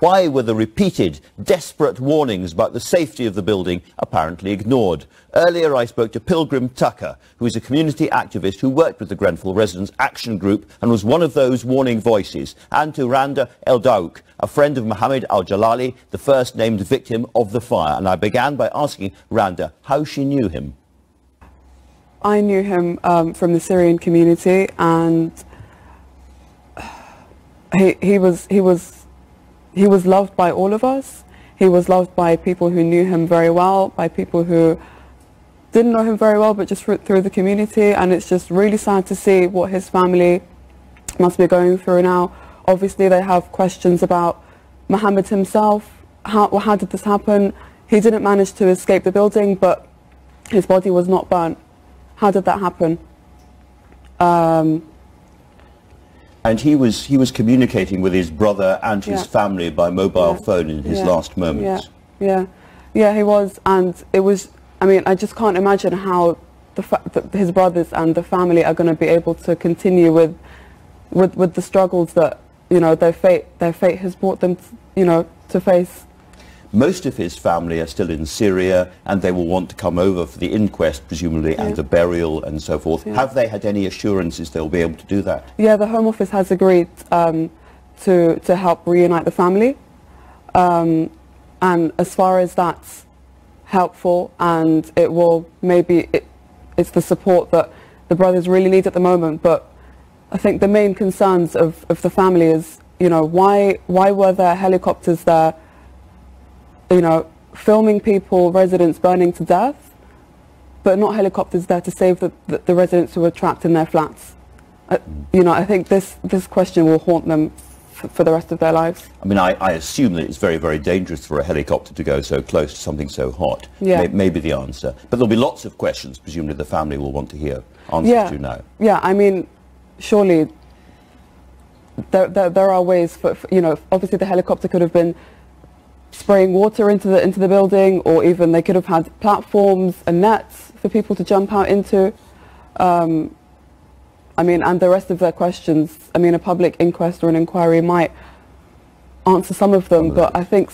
Why were the repeated, desperate warnings about the safety of the building apparently ignored? Earlier I spoke to Pilgrim Tucker, who is a community activist who worked with the Grenfell Residents Action Group and was one of those warning voices, and to Randa Eldaouk, a friend of Mohammed Al-Jalali, the first named victim of the fire. And I began by asking Randa how she knew him. I knew him from the Syrian community, and he was loved by all of us. He was loved by people who knew him very well, by people who didn't know him very well, but just through the community. And it's just really sad to see what his family must be going through now. Obviously, they have questions about Mohammed himself. How did this happen? He didn't manage to escape the building, but his body was not burnt. How did that happen? And he was communicating with his brother and his family by mobile phone in his last moments. Yeah, he was, and it was. I mean, I just can't imagine how his brothers and the family are going to be able to continue with the struggles that their fate has brought them, to face. Most of his family are still in Syria, and they will want to come over for the inquest, presumably, and the burial and so forth. Have they had any assurances they'll be able to do that? Yeah, the Home Office has agreed to help reunite the family. And as far as that's helpful, and it will it's the support that the brothers really need at the moment. But I think the main concerns of the family is, why were there helicopters there, filming people, residents burning to death, but not helicopters there to save the residents who were trapped in their flats? I think this question will haunt them for the rest of their lives. I mean, I assume that it's very, very dangerous for a helicopter to go so close to something so hot. Maybe the answer. But there'll be lots of questions, presumably, the family will want to hear answers to now. Yeah, I mean, surely there are ways for obviously the helicopter could have been spraying water into the building, or even they could have had platforms and nets for people to jump out into. I mean, and the rest of their questions, I mean, a public inquest or an inquiry might answer some of them, but I think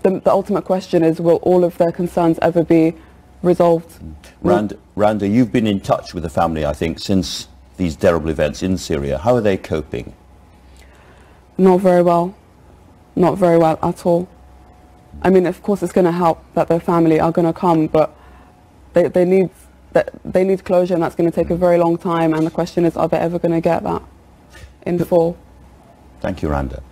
the ultimate question is, will all of their concerns ever be resolved? Randa, you've been in touch with the family, I think, since these terrible events in Syria. How are they coping? Not very well. Not very well at all. I mean, of course, it's going to help that their family are going to come, but they need closure, and that's going to take a very long time. And the question is, are they ever going to get that in full? Thank you, Randa.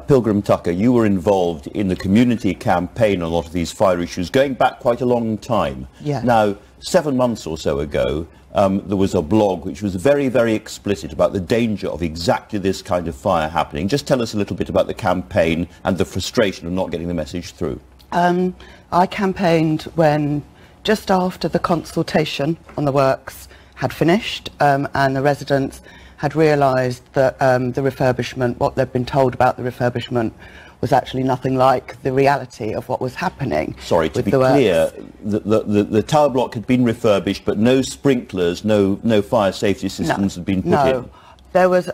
Pilgrim Tucker, you were involved in the community campaign on a lot of these fire issues, going back quite a long time. Yeah. Now, 7 months or so ago, there was a blog which was very, very explicit about the danger of exactly this kind of fire happening. Just tell us a little bit about the campaign and the frustration of not getting the message through. I campaigned when, just after the consultation on the works had finished, and the residents had realised that the refurbishment, what they'd been told about the refurbishment, was actually nothing like the reality of what was happening. Sorry, to be clear, the tower block had been refurbished, but no sprinklers, no fire safety systems had been put in. There was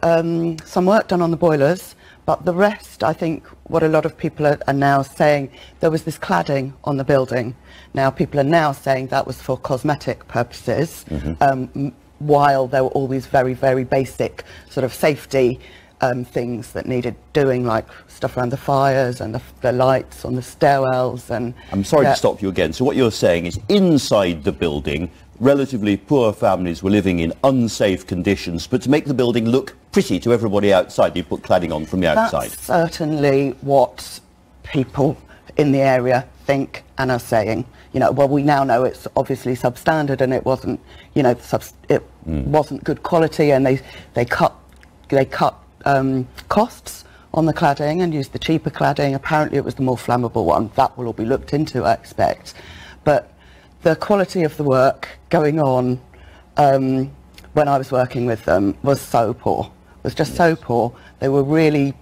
some work done on the boilers, but the rest, I think, what a lot of people are now saying, there was this cladding on the building. Now, people are now saying that was for cosmetic purposes, while there were all these very, very basic sort of safety things that needed doing, like stuff around the fires and the lights on the stairwells. And I'm sorry to stop you again. So what you're saying is, inside the building, relatively poor families were living in unsafe conditions, but to make the building look pretty to everybody outside, you put cladding on from the outside. That's certainly what people in the area think and are saying. Well, we now know it's obviously substandard, and it wasn't, wasn't good quality, and they cut costs on the cladding and used the cheaper cladding. Apparently, it was the more flammable one. That will all be looked into, I expect. But the quality of the work going on when I was working with them was so poor. Was just so poor. They were really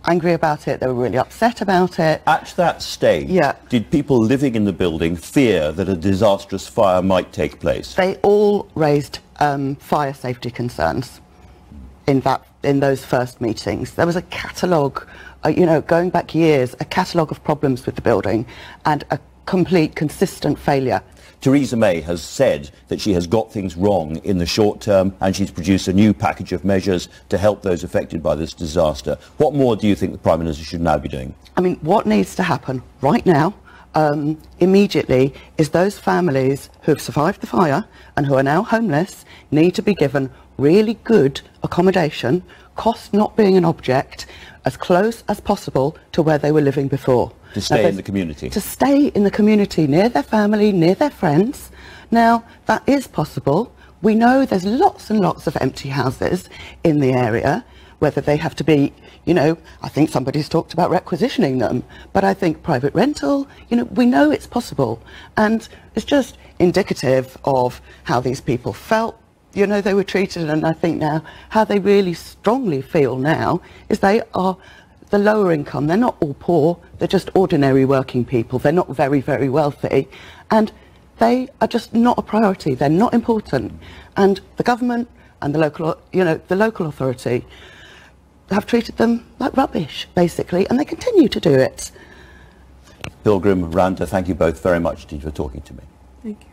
angry about it. They were really upset about it. At that stage, did people living in the building fear that a disastrous fire might take place? They all raised fire safety concerns in those first meetings. There was a catalogue you know, going back years, a catalogue of problems with the building and a complete, consistent failure. Theresa May has said that she has got things wrong in the short term, and she's produced a new package of measures to help those affected by this disaster. What more do you think the Prime Minister should now be doing? I mean, what needs to happen right now, immediately, is those families who have survived the fire and who are now homeless need to be given really good accommodation, cost not being an object, as close as possible to where they were living before. To stay in the community? To stay in the community, near their family, near their friends. Now, that is possible. We know there's lots and lots of empty houses in the area, whether they have to be, you know, I think somebody's talked about requisitioning them, but I think private rental, you know, we know it's possible. And it's just indicative of how these people felt, you know, they were treated, and I think now how they really strongly feel now is they are the lower income. They're not all poor, they're just ordinary working people. They're not very, very wealthy, and they are just not a priority. They're not important. And the government and the local, you know, the local authority have treated them like rubbish, basically, and they continue to do it. Pilgrim, Randa, thank you both very much indeed for talking to me. Thank you.